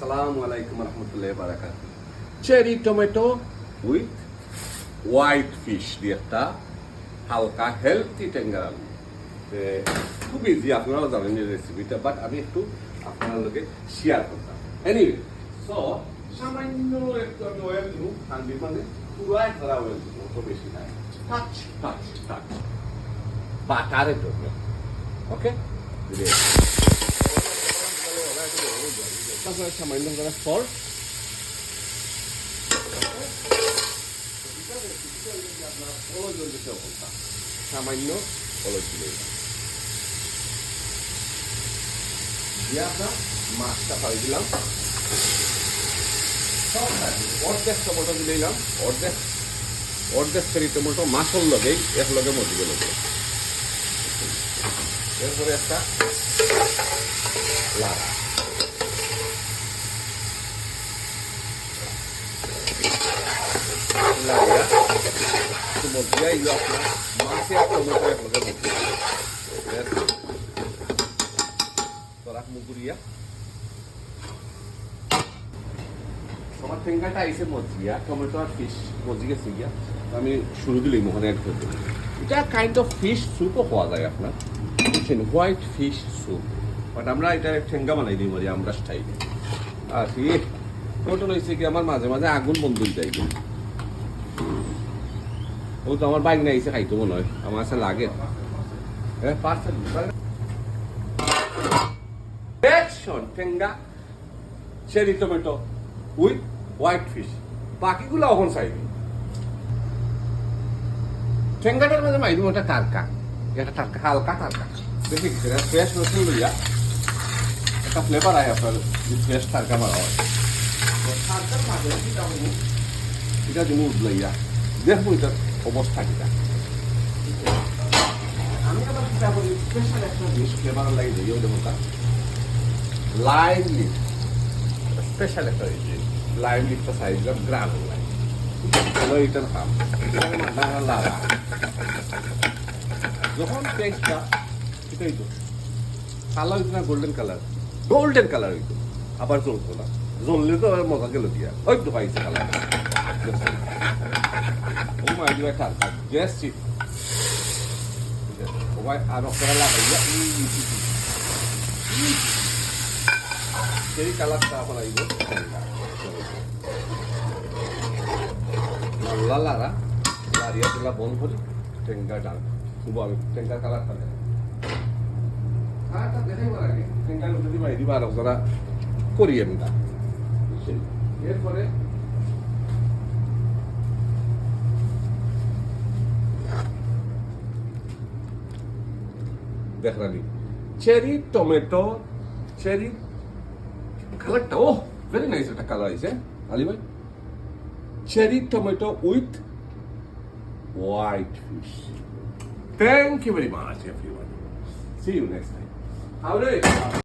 আসসালামু আলাইকুম রহমতুল্লাহি বারাকাতুহু। Cherry tomato with white fish দিয়ে একটা হালকা হেলথি টেঙ্গার আলু। খুব ইজি, আপনারা জানেন এই রেসিপিটা, বাট আমি একটু আপনার লগে শেয়ার করতাম। এনিওয়ে, সো সামান্য একটু আমি অয়েল দিব, হান্ডি মানে পুরো ধরা অয়েল দিব, অত বেশি নাই, টাচ টাচ টাচ বাটারের জন্য। ওকে, সামান্য ধরা সল্ট, সামান্য হলুদ দিলে দিয়ে আপনার মাছটা পাই দিলাম, অর্ধেক টমেটো দিলাম, অর্ধেক ফেরি টমেটো মাছর লগেই এক লগে মজিয়ে লগে, এরপরে একটা লাড়া, মজিয়া এগুলো আপনার মাছে আর টমেটো এক লগে মজিয়ে তোরা মুগুরিয়া আমার টেঙ্গাটা আইসে মজিয়া টমেটো আর ফিশ মজি গেছে গিয়া, আমি শুরু দিলেই মোহনে এক ধরতে। এটা কাইন্ড অফ ফিশ স্যুপও খাওয়া যায় আপনার, বুঝছেন, হোয়াইট ফিশ স্যুপ, বাট আমরা এটা ঠেঙ্গা বানাই দিই মরি আমরা স্টাইলে। আর টমেটো রয়েছে কি আমার মাঝে মাঝে আগুন বন্ধ হয়ে যায়, ও তো আমার বাইক নাই এসে খাইতো মনে হয়, আমার কাছে লাগে। হ্যাঁ, parcel Tenga cherry tomato with white fish, বাকিগুলো এখন চাইবি। টেঙ্গাটার মধ্যে মাইরুম একটা টারকা, এটা টারকা হালকা টারকা, দেখি ফ্রেশ রসুন লইয়া একটা ফ্লেভার আয় আপনার ফ্রেশ টারকা মারা হয়। টারকার মাঝে এটা তুমি উঠলাইয়া দেখবো এটার অবস্থা কিটা। আমি আবার চিন্তা করি স্পেশাল একটা জিনিস ফ্লেভার লাগে দিই, ওদের মতো লাইম লিফ, স্পেশাল একটা লাইম লিফটা সাইজ গ্রাম লাইম, এটার খাম লাগা যখন টেস্টটা এটা হইতো কালার হইতো না, গোল্ডেন কালার হইতো, আবার জ্বলতো না, জ্বললে তো আবার মজা গেল দিয়া, ওই তো পাইছে কালার। ও মাই দিবা টারকা গ্যাস চিপ ও ভাই আর ওকরা লাগাইয়া সেই কালারটা এখন আইব লালারা লারিয়া তেলা বন্ধ করি টেঙ্গা ডাল শুভ আমি টেঙ্গার কালারটা দেখেন দেখাইবার আগে টেঙ্গার যদি মাই দিবা আর যারা করি আমি তা। এরপরে দেখলাম চেরি টমেটো, চেরি কালারটা ও ভেরি নাইস একটা কালার আছে আলী ভাই, cherry tomato with white fish. Thank you very much everyone. See you next time. How